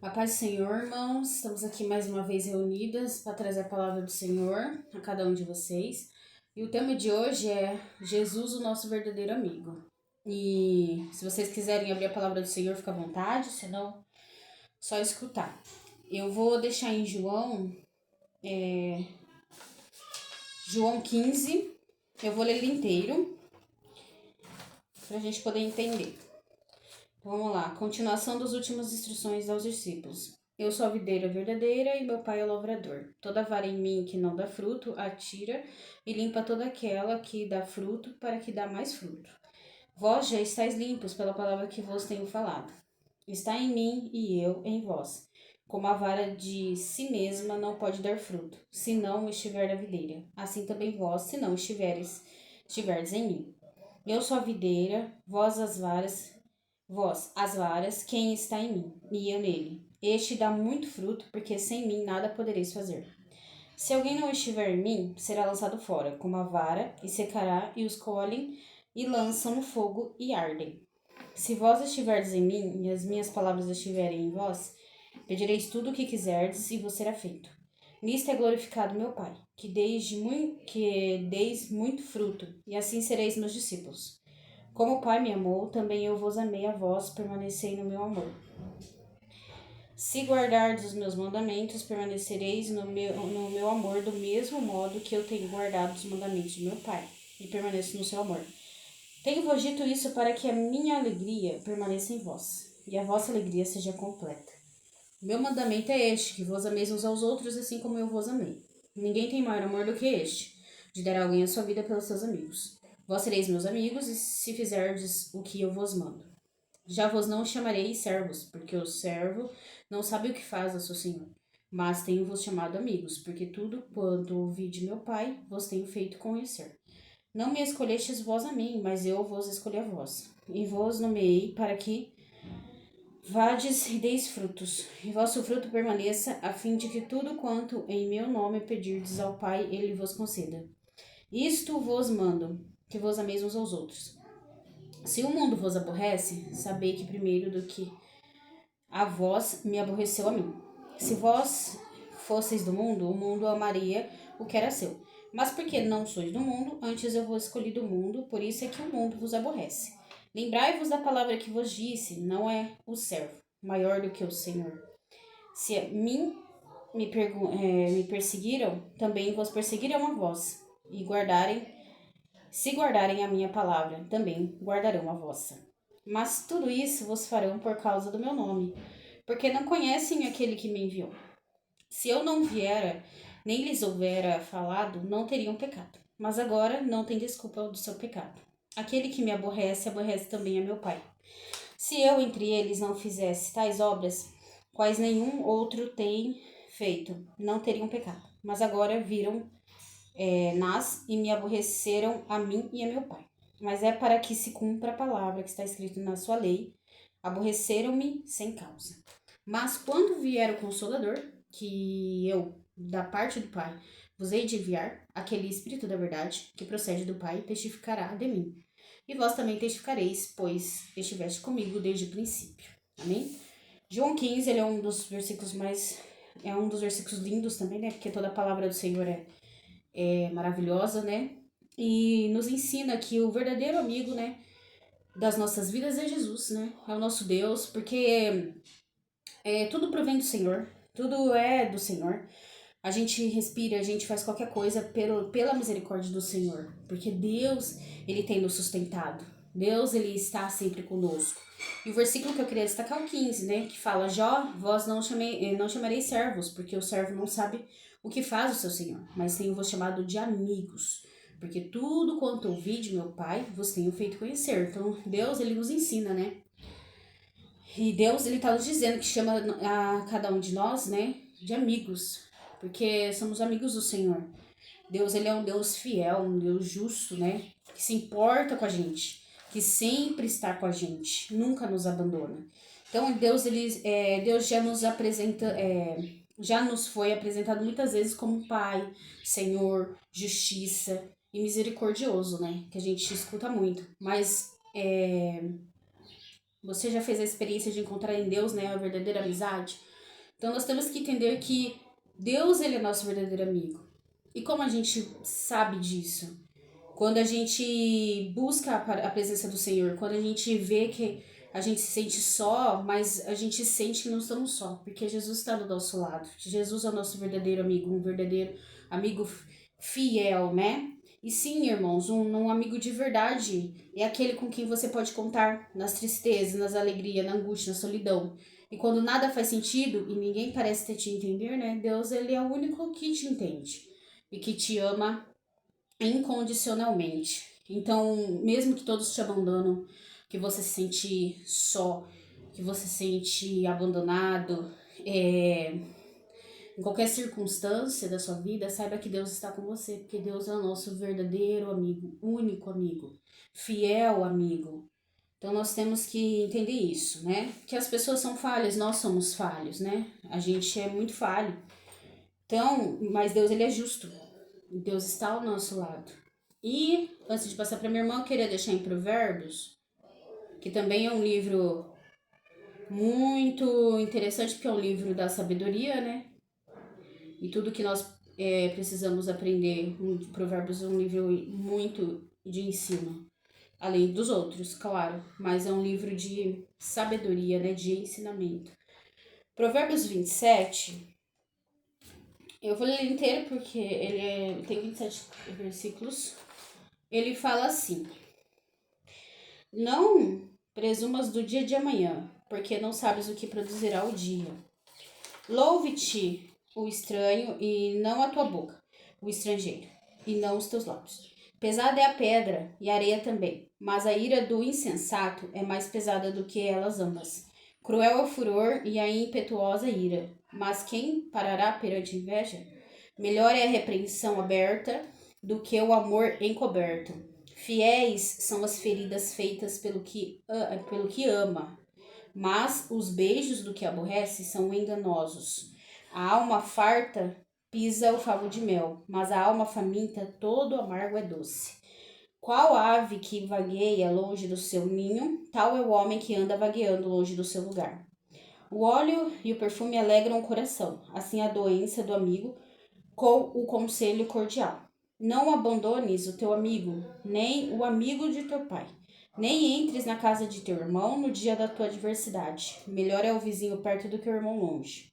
A paz do Senhor, irmãos. Estamos aqui mais uma vez reunidas para trazer a palavra do Senhor a cada um de vocês. E o tema de hoje é Jesus, o nosso verdadeiro amigo. E se vocês quiserem abrir a palavra do Senhor, fica à vontade, senão só escutar. Eu vou deixar em João 15. Eu vou ler ele inteiro para a gente poder entender. Vamos lá, continuação das últimas instruções aos discípulos. Eu sou a videira verdadeira e meu pai é o lavrador. Toda vara em mim que não dá fruto, atira e limpa toda aquela que dá fruto, para que dá mais fruto. Vós já estáis limpos pela palavra que vos tenho falado. Está em mim e eu em vós. Como a vara de si mesma não pode dar fruto, se não estiver na videira. Assim também vós, se não estiverdes em mim. Eu sou a videira, vós, as varas, quem está em mim, e eu nele. Este dá muito fruto, porque sem mim nada podereis fazer. Se alguém não estiver em mim, será lançado fora, como a vara, e secará, e os colhem, e lançam no fogo, e ardem. Se vós estiverdes em mim, e as minhas palavras estiverem em vós, pedireis tudo o que quiserdes, e vos será feito. Nisto é glorificado meu Pai, que deis muito fruto, e assim sereis meus discípulos. Como o Pai me amou, também eu vos amei a vós, permanecei no meu amor. Se guardardes os meus mandamentos, permanecereis no meu amor, do mesmo modo que eu tenho guardado os mandamentos do meu Pai, e permaneço no seu amor. Tenho-vos dito isso para que a minha alegria permaneça em vós, e a vossa alegria seja completa. Meu mandamento é este, que vos ameis uns aos outros, assim como eu vos amei. Ninguém tem maior amor do que este, de dar alguém a sua vida pelos seus amigos. Vós sereis meus amigos, e se fizerdes o que eu vos mando. Já vos não chamarei servos, porque o servo não sabe o que faz a seu senhor. Mas tenho-vos chamado amigos, porque tudo quanto ouvi de meu Pai, vos tenho feito conhecer. Não me escolhestes vós a mim, mas eu vos escolhi a vós. E vos nomeei para que vades e deis frutos, e vosso fruto permaneça, a fim de que tudo quanto em meu nome pedirdes ao Pai, ele vos conceda. Isto vos mando, que vos ameis uns aos outros. Se o mundo vos aborrece, sabei que primeiro do que a vós me aborreceu a mim. Se vós fosseis do mundo, o mundo amaria o que era seu. Mas porque não sois do mundo, antes eu vos escolhi do mundo, por isso é que o mundo vos aborrece. Lembrai-vos da palavra que vos disse, não é o servo maior do que o Senhor. Se a mim me perseguiram, também vos perseguirão a vós, e se guardarem a minha palavra, também guardarão a vossa. Mas tudo isso vos farão por causa do meu nome, porque não conhecem aquele que me enviou. Se eu não viera, nem lhes houvera falado, não teriam pecado. Mas agora não tem desculpa do seu pecado. Aquele que me aborrece, aborrece também a meu Pai. Se eu entre eles não fizesse tais obras, quais nenhum outro tem feito, não teriam pecado. Mas agora viram nas e me aborreceram a mim e a meu Pai. Mas é para que se cumpra a palavra que está escrito na sua lei, aborreceram-me sem causa. Mas quando vier o Consolador, que eu, da parte do Pai, vos hei de enviar, aquele Espírito da verdade, que procede do Pai, testificará de mim. E vós também testificareis, pois estiveste comigo desde o princípio. Amém? João 15, ele é um dos versículos é um dos versículos lindos também, né? Porque toda a palavra do Senhor é maravilhosa, né? E nos ensina que o verdadeiro amigo, né, das nossas vidas é Jesus, né? É o nosso Deus, porque tudo provém do Senhor, tudo é do Senhor. A gente respira, a gente faz qualquer coisa pela misericórdia do Senhor, porque Deus, ele tem nos sustentado. Deus, ele está sempre conosco. E o versículo que eu queria destacar é o 15, né? Que fala, vós não chamareis servos, porque o servo não sabe o que faz o seu senhor, mas tenho-vos chamado de amigos, porque tudo quanto ouvi de meu Pai, vos tenho feito conhecer. Então, Deus, ele nos ensina, né? E Deus, ele tá nos dizendo que chama a cada um de nós, né, de amigos, porque somos amigos do Senhor. Deus, ele é um Deus fiel, um Deus justo, né, que se importa com a gente, que sempre está com a gente, nunca nos abandona. Então, Deus já nos apresenta, já nos foi apresentado muitas vezes como Pai, Senhor, Justiça e Misericordioso, né, que a gente escuta muito. Mas Você já fez a experiência de encontrar em Deus, né, a verdadeira amizade? Então nós temos que entender que Deus, ele é nosso verdadeiro amigo. E como a gente sabe disso? Quando a gente busca a presença do Senhor, quando a gente vê que a gente se sente só, mas a gente sente que não estamos só, porque Jesus está do nosso lado. Jesus é o nosso verdadeiro amigo, um verdadeiro amigo fiel, né? E sim, irmãos, um amigo de verdade é aquele com quem você pode contar nas tristezas, nas alegrias, na angústia, na solidão. E quando nada faz sentido e ninguém parece ter te entender, né? Deus, ele é o único que te entende e que te ama incondicionalmente. Então, mesmo que todos te abandonam, que você se sente só, que você se sente abandonado, em qualquer circunstância da sua vida, saiba que Deus está com você, porque Deus é o nosso verdadeiro amigo, único amigo, fiel amigo. Então nós temos que entender isso, né? Que as pessoas são falhas, nós somos falhos, né? A gente é muito falho. Então, mas Deus, ele é justo. Deus está ao nosso lado. E antes de passar para minha irmã, eu queria deixar em Provérbios, que também é um livro muito interessante, porque é um livro da sabedoria, né? E tudo que nós precisamos aprender. Provérbios é um livro muito de ensino, além dos outros, claro, mas é um livro de sabedoria, né? De ensinamento. Provérbios 27, eu vou ler inteiro porque tem 27 versículos. Ele fala assim: Não presumas do dia de amanhã, porque não sabes o que produzirá o dia. Louve-te o estranho e não a tua boca, o estrangeiro, e não os teus lábios. Pesada é a pedra e a areia também, mas a ira do insensato é mais pesada do que elas ambas. Cruel é o furor e a impetuosa ira, mas quem parará perante a inveja? Melhor é a repreensão aberta do que o amor encoberto. Fiéis são as feridas feitas pelo que ama, mas os beijos do que aborrece são enganosos. A alma farta pisa o favo de mel, mas a alma faminta todo amargo é doce. Qual ave que vagueia longe do seu ninho, tal é o homem que anda vagueando longe do seu lugar. O óleo e o perfume alegram o coração, assim a doença do amigo com o conselho cordial. Não abandones o teu amigo, nem o amigo de teu pai. Nem entres na casa de teu irmão no dia da tua adversidade. Melhor é o vizinho perto do que o irmão longe.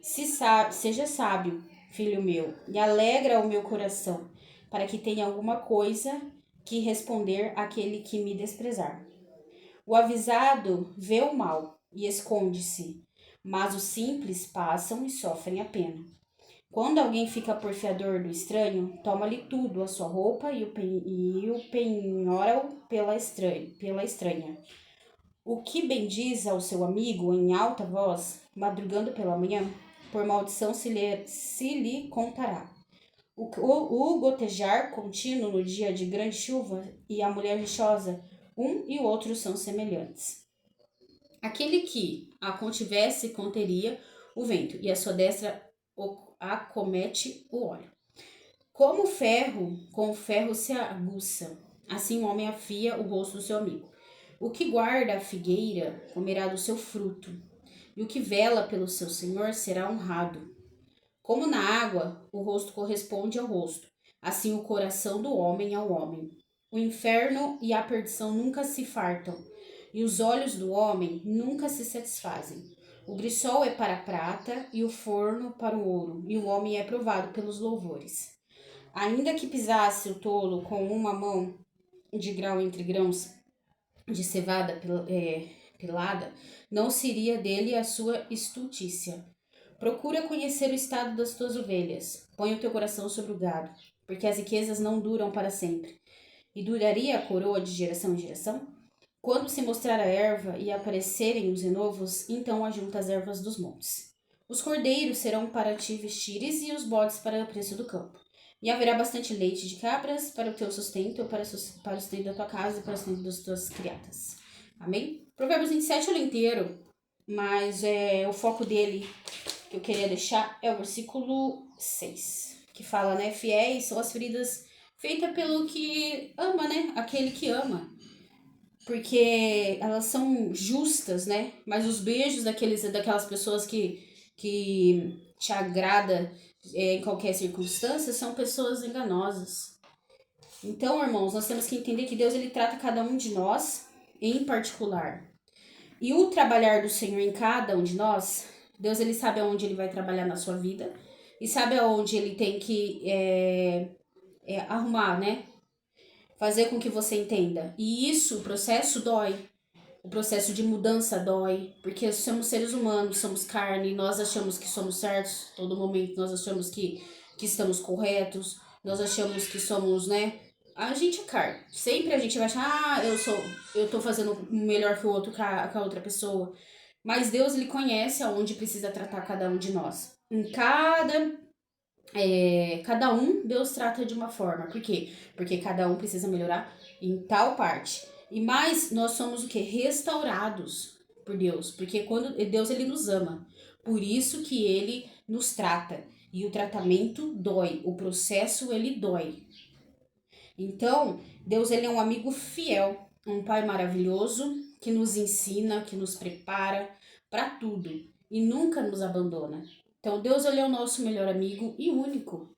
Seja sábio, filho meu, e alegra o meu coração, para que tenha alguma coisa que responder àquele que me desprezar. O avisado vê o mal e esconde-se, mas os simples passam e sofrem a pena. Quando alguém fica porfiador do estranho, toma-lhe tudo, a sua roupa e o penhora-o pela estranha. O que bendiz ao seu amigo em alta voz, madrugando pela manhã, por maldição se lhe contará. O gotejar contínuo no dia de grande chuva e a mulher rixosa, um e o outro são semelhantes. Aquele que a contivesse conteria o vento, e a sua destra acomete o óleo. Como o ferro, com o ferro se aguça, assim o homem afia o rosto do seu amigo. O que guarda a figueira comerá do seu fruto, e o que vela pelo seu senhor será honrado. Como na água, o rosto corresponde ao rosto, assim o coração do homem ao homem. O inferno e a perdição nunca se fartam, e os olhos do homem nunca se satisfazem. O grisol é para a prata e o forno para o ouro, e o homem é provado pelos louvores. Ainda que pisasse o tolo com uma mão de grão entre grãos de cevada pelada, não seria dele a sua estultícia. Procura conhecer o estado das tuas ovelhas. Põe o teu coração sobre o gado, porque as riquezas não duram para sempre. E duraria a coroa de geração em geração? Quando se mostrar a erva e aparecerem os renovos, então ajunta as ervas dos montes. Os cordeiros serão para ti vestires e os bodes para o preço do campo. E haverá bastante leite de cabras para o teu sustento, para o sustento da tua casa e para o sustento das tuas criadas. Amém? Provérbios 27 eu li inteiro, mas o foco dele que eu queria deixar é o versículo 6, que fala, né? Fiéis são as feridas feitas pelo que ama, né? Aquele que ama. porque elas são justas, né? Mas os beijos daquelas pessoas que te agrada em qualquer circunstância são pessoas enganosas. Então, irmãos, nós temos que entender que Deus ele trata cada um de nós em particular. E o trabalhar do Senhor em cada um de nós, Deus ele sabe aonde ele vai trabalhar na sua vida e sabe aonde ele tem que arrumar, né? Fazer com que você entenda. E isso, o processo dói. O processo de mudança dói, porque somos seres humanos, somos carne, nós achamos que somos certos, todo momento nós achamos que estamos corretos, nós achamos que somos, né? A gente é carne. Sempre a gente vai achar, eu tô fazendo melhor que o outro, que a outra pessoa. Mas Deus, ele conhece aonde precisa tratar cada um de nós. Em cada um, Deus trata de uma forma. Por quê? Porque cada um precisa melhorar em tal parte. E mais, nós somos o quê? Restaurados por Deus. Porque quando Deus, ele nos ama. Por isso que ele nos trata. E o tratamento dói. O processo, ele dói. Então, Deus, ele é um amigo fiel. Um pai maravilhoso que nos ensina, que nos prepara para tudo. E nunca nos abandona. Então, Deus, ele é o nosso melhor amigo e único.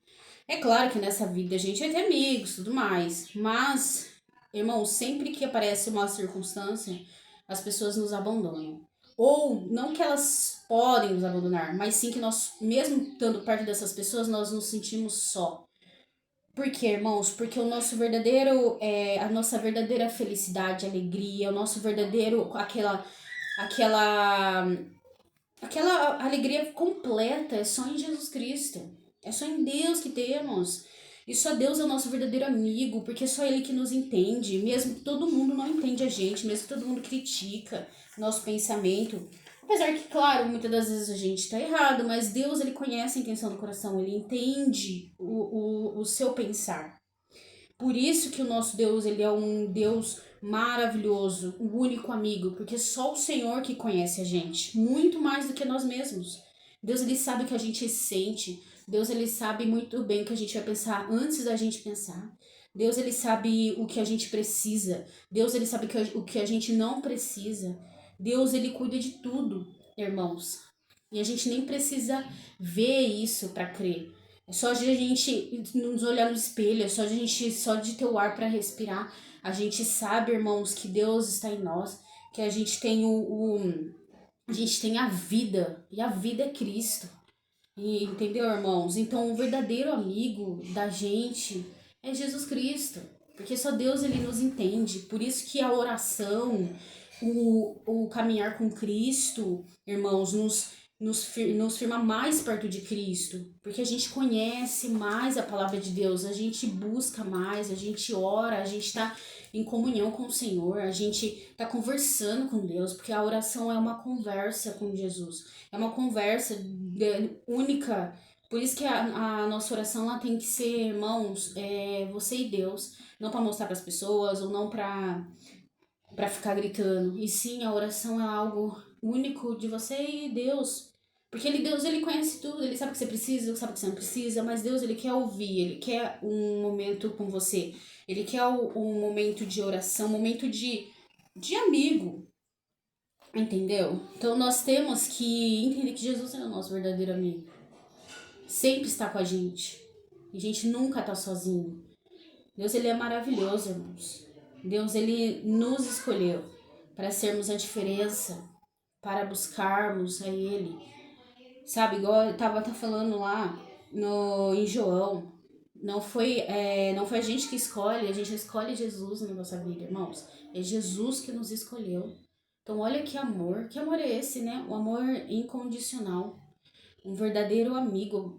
É claro que nessa vida a gente vai ter amigos e tudo mais, mas, irmão, sempre que aparece uma circunstância, as pessoas nos abandonam. Ou não que elas podem nos abandonar, mas sim que nós, mesmo estando perto dessas pessoas, nós nos sentimos só. Por quê, irmãos? Porque o nosso verdadeiro, a nossa verdadeira felicidade, alegria, o nosso verdadeiro, aquela Aquela alegria completa é só em Jesus Cristo. É só em Deus que temos. E só Deus é o nosso verdadeiro amigo, porque é só Ele que nos entende. Mesmo que todo mundo não entende a gente, mesmo que todo mundo critica nosso pensamento. Apesar que, claro, muitas das vezes a gente está errado, mas Deus, Ele conhece a intenção do coração, Ele entende o seu pensar. Por isso que o nosso Deus, ele é um Deus maravilhoso, o único amigo, porque só o Senhor que conhece a gente, muito mais do que nós mesmos. Deus, ele sabe o que a gente sente. Deus, ele sabe muito bem o que a gente vai pensar antes da gente pensar. Deus, ele sabe o que a gente precisa. Deus, ele sabe o que a gente não precisa. Deus, ele cuida de tudo, irmãos. E a gente nem precisa ver isso para crer. É só de a gente nos olhar no espelho, só de ter o ar para respirar. A gente sabe, irmãos, que Deus está em nós, que a gente tem a gente tem a vida, e a vida é Cristo. E, entendeu, irmãos? Então, o verdadeiro amigo da gente é Jesus Cristo, porque só Deus ele nos entende. Por isso que a oração, o caminhar com Cristo, irmãos, nos firma mais perto de Cristo, porque a gente conhece mais a palavra de Deus, a gente busca mais, a gente ora, a gente está em comunhão com o Senhor, a gente está conversando com Deus, porque a oração é uma conversa com Jesus, é uma conversa única. Por isso que a nossa oração ela tem que ser, irmãos, você e Deus, não para mostrar para as pessoas ou não para ficar gritando. E sim, a oração é algo único de você e Deus. Porque Deus, ele conhece tudo, ele sabe o que você precisa, sabe o que você não precisa, mas Deus, ele quer ouvir, ele quer um momento com você. Ele quer um momento de oração, um momento de amigo, entendeu? Então nós temos que entender que Jesus é o nosso verdadeiro amigo. Sempre está com a gente. E a gente nunca está sozinho. Deus, ele é maravilhoso, irmãos. Deus, ele nos escolheu para sermos a diferença, para buscarmos a ele. Sabe, igual eu tava até falando lá em João, não foi a gente que escolhe, a gente escolhe Jesus na nossa vida, irmãos. É Jesus que nos escolheu. Então olha que amor é esse, né? O amor incondicional. Um verdadeiro amigo,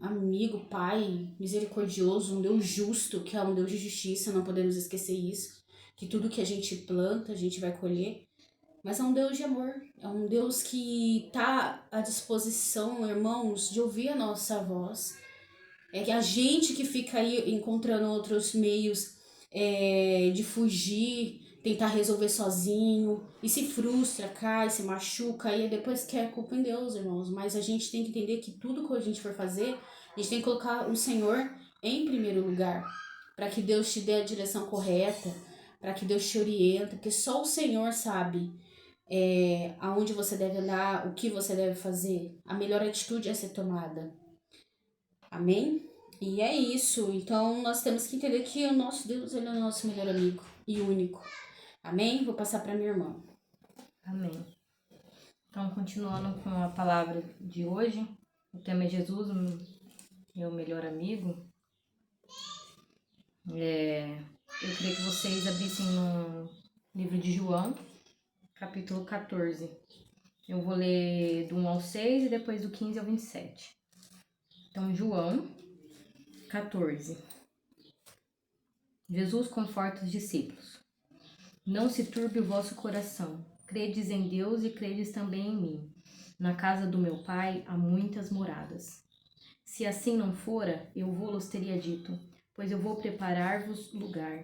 pai, misericordioso, um Deus justo, que é um Deus de justiça, não podemos esquecer isso. Que tudo que a gente planta, a gente vai colher. Mas é um Deus de amor, é um Deus que está à disposição, irmãos, de ouvir a nossa voz. É que a gente que fica aí encontrando outros meios de fugir, tentar resolver sozinho, e se frustra, cai, se machuca, e depois quer culpa em Deus, irmãos. Mas a gente tem que entender que tudo que a gente for fazer, a gente tem que colocar o Senhor em primeiro lugar, para que Deus te dê a direção correta, para que Deus te oriente, porque só o Senhor sabe aonde você deve andar, o que você deve fazer, a melhor atitude a ser tomada. Amém? E é isso. Então nós temos que entender que o nosso Deus, ele é o nosso melhor amigo e único. Amém? Vou passar para minha irmã. Amém. Então, continuando com a palavra de hoje, o tema é Jesus, meu melhor amigo. Eu queria que vocês abrissem no livro de João, capítulo 14. Eu vou ler do 1 ao 6 e depois do 15 ao 27. Então, João 14. Jesus conforta os discípulos. Não se turbe o vosso coração. Credes em Deus e credes também em mim. Na casa do meu Pai há muitas moradas. Se assim não fora, eu vou-los teria dito, pois eu vou preparar-vos lugar.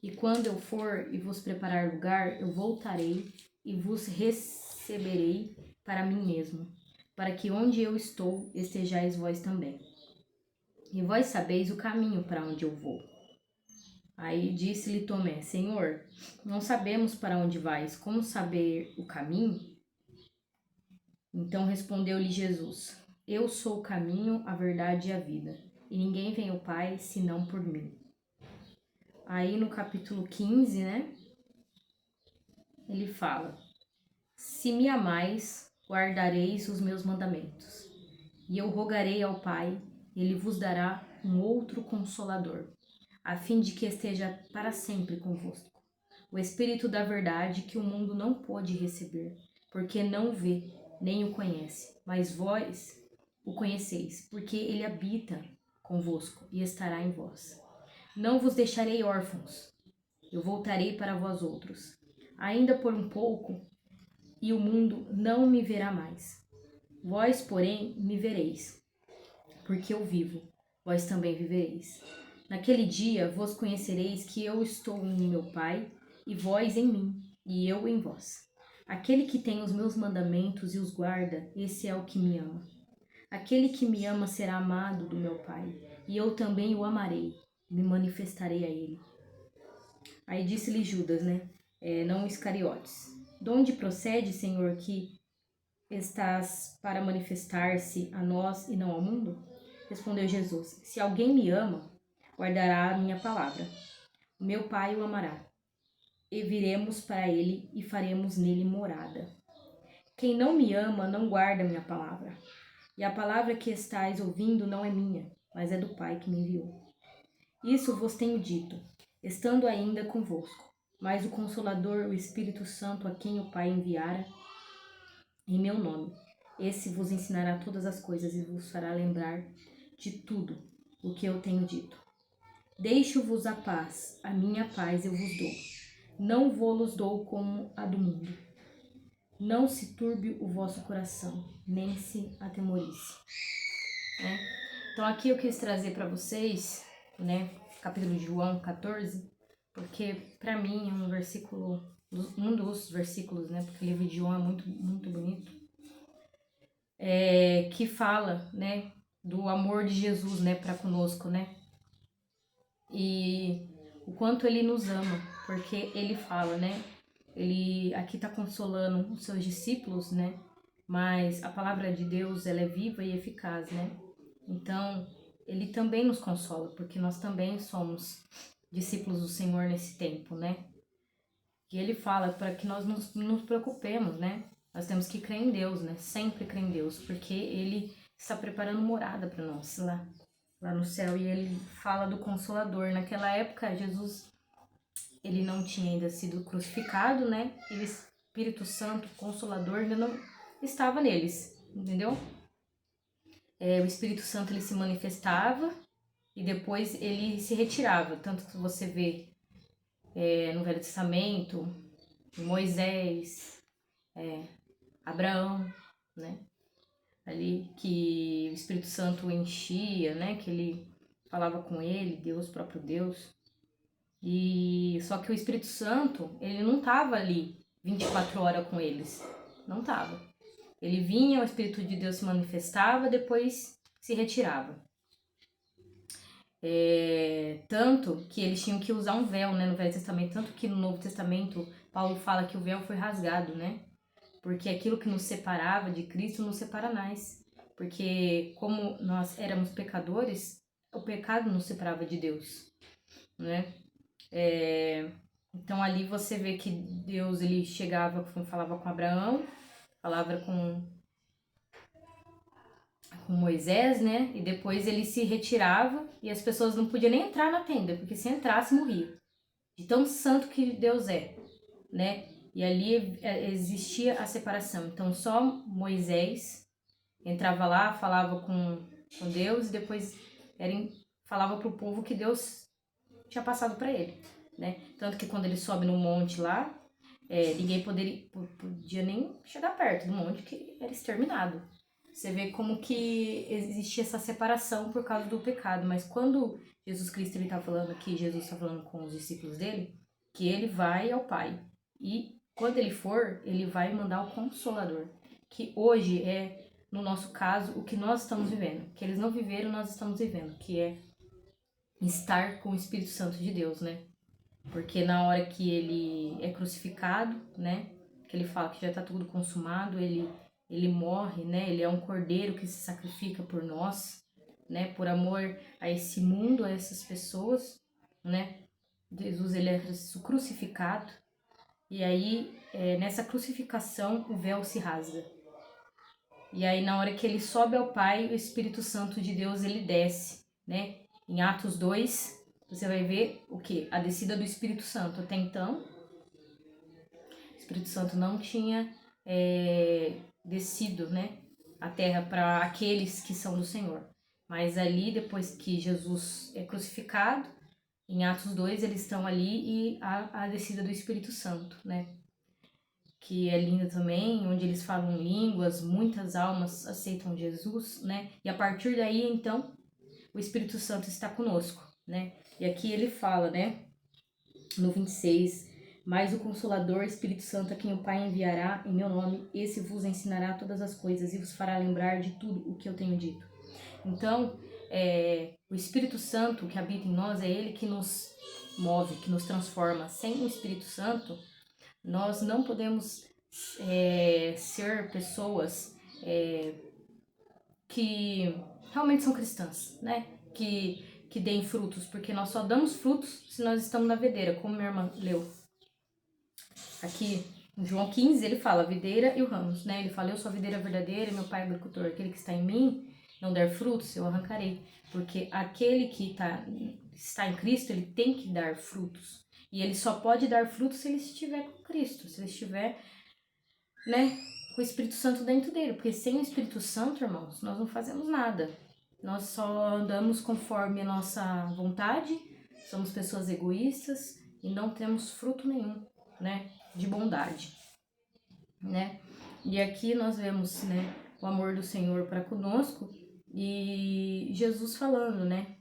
E quando eu for e vos preparar lugar, eu voltarei e vos receberei para mim mesmo, para que onde eu estou estejais vós também. E vós sabeis o caminho para onde eu vou. Aí disse-lhe Tomé: Senhor, não sabemos para onde vais, como saber o caminho? Então respondeu-lhe Jesus: Eu sou o caminho, a verdade e a vida, e ninguém vem ao Pai senão por mim. Aí no capítulo 15, né, ele fala: Se me amais, guardareis os meus mandamentos. E eu rogarei ao Pai, ele vos dará um outro consolador, a fim de que esteja para sempre convosco. O Espírito da verdade que o mundo não pode receber, porque não o vê, nem o conhece. Mas vós o conheceis, porque ele habita convosco e estará em vós. Não vos deixarei órfãos, eu voltarei para vós outros. Ainda por um pouco, e o mundo não me verá mais. Vós, porém, me vereis, porque eu vivo, vós também vivereis. Naquele dia vos conhecereis que eu estou em meu Pai, e vós em mim, e eu em vós. Aquele que tem os meus mandamentos e os guarda, esse é o que me ama. Aquele que me ama será amado do meu Pai, e eu também o amarei, me manifestarei a ele. Aí disse-lhe Judas, né? Não Iscariotes. De onde procede, Senhor, que estás para manifestar-se a nós e não ao mundo? Respondeu Jesus: Se alguém me ama, guardará a minha palavra. O meu Pai o amará, e viremos para ele e faremos nele morada. Quem não me ama não guarda a minha palavra. E a palavra que estais ouvindo não é minha, mas é do Pai que me enviou. Isso vos tenho dito, estando ainda convosco. Mas o Consolador, o Espírito Santo, a quem o Pai enviara, em meu nome, esse vos ensinará todas as coisas e vos fará lembrar de tudo o que eu tenho dito. Deixo-vos a paz, a minha paz eu vos dou. Não vou-los dou como a do mundo. Não se turbe o vosso coração, nem se atemorize. Então aqui eu quis trazer para vocês, né, capítulo de João 14, porque para mim é um versículo, um dos versículos, né, porque o livro de João é muito, muito bonito, que fala, né, do amor de Jesus, né, para conosco, né, e o quanto ele nos ama, porque ele fala, né, ele aqui está consolando os seus discípulos, né, mas a palavra de Deus, ela é viva e eficaz, né, então ele também nos consola, porque nós também somos discípulos do Senhor nesse tempo, né, e ele fala para que nós nos preocupemos, né, nós temos que crer em Deus, né, sempre crer em Deus, porque ele está preparando morada para nós lá no céu, e ele fala do Consolador. Naquela época, Jesus, ele não tinha ainda sido crucificado, né? E o Espírito Santo, Consolador, ainda não estava neles, entendeu? O Espírito Santo, ele se manifestava e depois ele se retirava. Tanto que você vê no Velho Testamento, Moisés, Abraão, né? Ali que o Espírito Santo enchia, né? Que ele falava com ele, Deus, próprio Deus. E só que o Espírito Santo, ele não estava ali 24 horas com eles. Não estava. Ele vinha, o Espírito de Deus se manifestava, depois se retirava. Tanto que eles tinham que usar um véu, né, no Velho Testamento, tanto que no Novo Testamento Paulo fala que o véu foi rasgado, né? Porque aquilo que nos separava de Cristo nos separa mais. Porque como nós éramos pecadores, o pecado nos separava de Deus, né? Então ali você vê que Deus, ele chegava, falava com Abraão, falava com Moisés, né? E depois ele se retirava e as pessoas não podiam nem entrar na tenda, porque se entrasse morria. De tão santo que Deus é, né? E ali existia a separação. Então só Moisés entrava lá, falava com Deus e depois falava para o povo que Deus tinha passado para ele, né? Tanto que quando ele sobe no monte lá, ninguém podia nem chegar perto do monte, que era exterminado. Você vê como que existia essa separação por causa do pecado, mas quando Jesus Cristo ele tá falando aqui, Jesus está falando com os discípulos dele, que ele vai ao Pai. E quando ele for, ele vai mandar o Consolador, que hoje é, no nosso caso, o que nós estamos vivendo. Que eles não viveram, nós estamos vivendo, que é estar com o Espírito Santo de Deus, né? Porque na hora que ele é crucificado, né? Que ele fala que já está tudo consumado, ele morre, né? Ele é um cordeiro que se sacrifica por nós, né? Por amor a esse mundo, a essas pessoas, né? Jesus, ele é crucificado. E aí, nessa crucificação, o véu se rasga. E aí, na hora que ele sobe ao Pai, o Espírito Santo de Deus, ele desce, né? Em Atos 2, você vai ver o quê? A descida do Espírito Santo. Até então, o Espírito Santo não tinha descido, né? A terra para aqueles que são do Senhor. Mas ali, depois que Jesus é crucificado, em Atos 2, eles estão ali e a descida do Espírito Santo, né? Que é linda também, onde eles falam línguas, muitas almas aceitam Jesus, né? E a partir daí, então, o Espírito Santo está conosco, né? E aqui ele fala, né? No 26, mas o Consolador, Espírito Santo, a quem o Pai enviará em meu nome, esse vos ensinará todas as coisas e vos fará lembrar de tudo o que eu tenho dito. Então, o Espírito Santo que habita em nós é ele que nos move, que nos transforma. Sem o Espírito Santo, nós não podemos ser pessoas que realmente são cristãs, né? Que deem frutos, porque nós só damos frutos se nós estamos na videira, como minha irmã leu. Aqui em João 15 ele fala a videira e o ramos, né? Ele fala, eu sou a videira verdadeira e meu pai é agricultor. Aquele que está em mim não der frutos, eu arrancarei. Porque aquele que está em Cristo, ele tem que dar frutos. E ele só pode dar frutos se ele estiver com Cristo, se ele estiver, né, com o Espírito Santo dentro dele. Porque sem o Espírito Santo, irmãos, nós não fazemos nada. Nós só andamos conforme a nossa vontade, somos pessoas egoístas e não temos fruto nenhum, né, de bondade, né? E aqui nós vemos, né, o amor do Senhor para conosco e Jesus falando, né,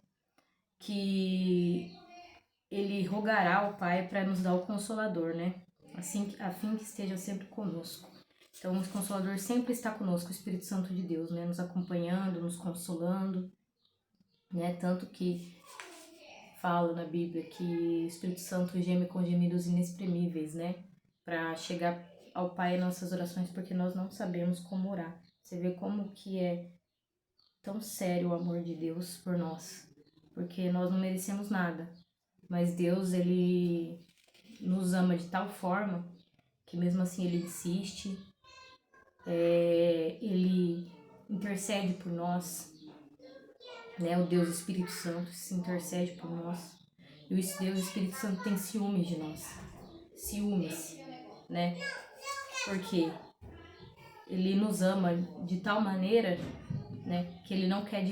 que ele rogará ao Pai para nos dar o Consolador, né, assim, a fim que esteja sempre conosco. Então, o Consolador sempre está conosco, o Espírito Santo de Deus, né, nos acompanhando, nos consolando, né, tanto que fala na Bíblia que o Espírito Santo geme com gemidos inexprimíveis, né, para chegar ao Pai em nossas orações, porque nós não sabemos como orar. Você vê como que é tão sério o amor de Deus por nós, porque nós não merecemos nada, mas Deus, ele nos ama de tal forma que mesmo assim ele insiste, ele intercede por nós, né? O Deus Espírito Santo se intercede por nós. E o Deus Espírito Santo tem ciúmes de nós. Ciúmes, né? Porque ele nos ama de tal maneira, né, que ele não quer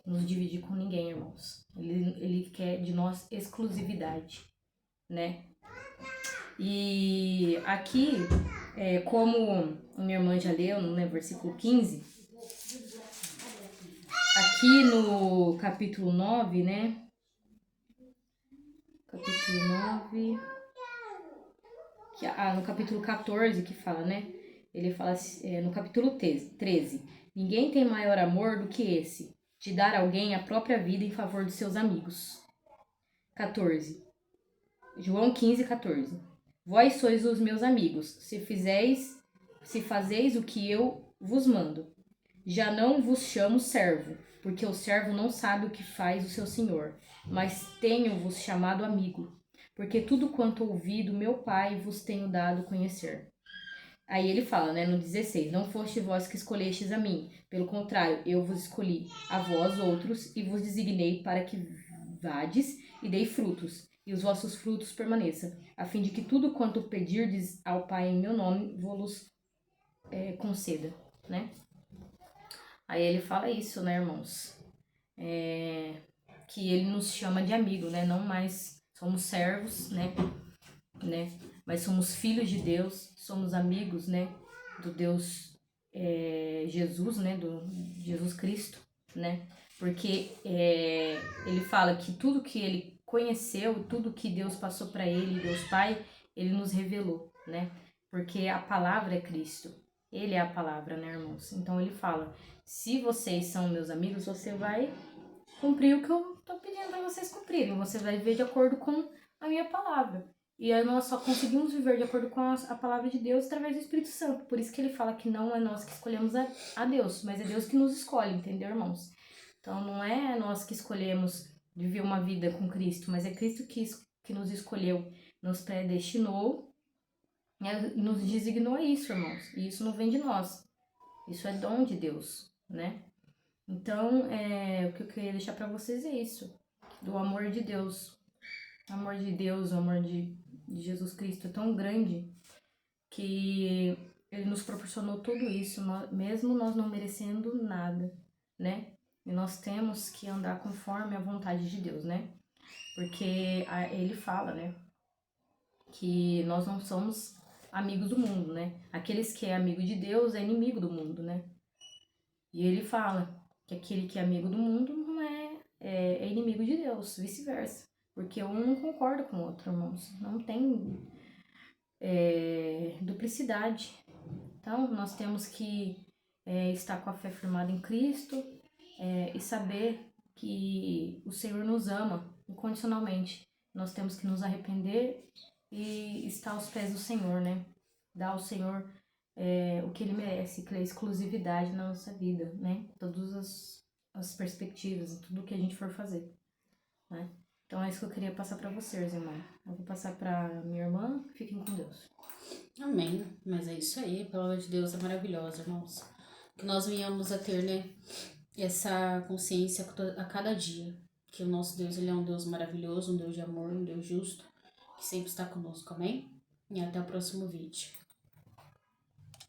nos dividir com ninguém, irmãos. Ele quer de nós exclusividade, né? E aqui, como minha irmã já leu, no versículo 15, aqui no capítulo 9, né? Capítulo 9. No capítulo 14 que fala, né? Ele fala no capítulo 13: ninguém tem maior amor do que esse, de dar a alguém a própria vida em favor de seus amigos. 14. João 15, 14. Vós sois os meus amigos, se fazeis o que eu vos mando. Já não vos chamo servo, porque o servo não sabe o que faz o seu senhor, mas tenho-vos chamado amigo, porque tudo quanto ouvi do meu Pai vos tenho dado a conhecer. Aí ele fala, né, no 16, não foste vós que escolhestes a mim, pelo contrário, eu vos escolhi a vós outros e vos designei para que vades e dei frutos, e os vossos frutos permaneçam, a fim de que tudo quanto pedirdes ao Pai em meu nome, vos conceda, né? Aí ele fala isso, né, irmãos? Que ele nos chama de amigo, né? Não mais somos servos, né? Mas somos filhos de Deus, somos amigos, né? Do Deus Jesus, né? Do Jesus Cristo, né? Porque ele fala que tudo que ele conheceu, tudo que Deus passou para ele, Deus Pai, ele nos revelou, né? Porque a palavra é Cristo. Ele é a palavra, né, irmãos? Então ele fala: se vocês são meus amigos, você vai cumprir o que eu tô pedindo para vocês cumprirem. Você vai viver de acordo com a minha palavra. E aí nós só conseguimos viver de acordo com a palavra de Deus através do Espírito Santo. Por isso que ele fala que não é nós que escolhemos a Deus, mas é Deus que nos escolhe, entendeu, irmãos? Então não é nós que escolhemos viver uma vida com Cristo, mas é Cristo que nos escolheu, nos predestinou e nos designou a isso, irmãos. E isso não vem de nós. Isso é dom de Deus, né? Então, o que eu queria deixar para vocês é isso, do amor de Deus. O amor de Deus, o amor de Jesus Cristo é tão grande que ele nos proporcionou tudo isso, mesmo nós não merecendo nada, né? E nós temos que andar conforme a vontade de Deus, né? Porque ele fala, né? Que nós não somos amigos do mundo, né? Aqueles que é amigo de Deus é inimigo do mundo, né? E ele fala que aquele que é amigo do mundo não é inimigo de Deus, vice-versa. Porque um não concorda com o outro, irmãos. Não tem duplicidade. Então, nós temos que estar com a fé firmada em Cristo e saber que o Senhor nos ama incondicionalmente. Nós temos que nos arrepender e estar aos pés do Senhor, né? Dar ao Senhor o que ele merece, que é a exclusividade na nossa vida, né? Todas as perspectivas, tudo que a gente for fazer, né? Então é isso que eu queria passar para vocês, irmão. Eu vou passar para minha irmã. Fiquem com Deus. Amém. Mas é isso aí, a palavra de Deus é maravilhosa, irmãos. Que nós venhamos a ter, né, essa consciência a cada dia. Que o nosso Deus, ele é um Deus maravilhoso, um Deus de amor, um Deus justo, que sempre está conosco, amém? E até o próximo vídeo.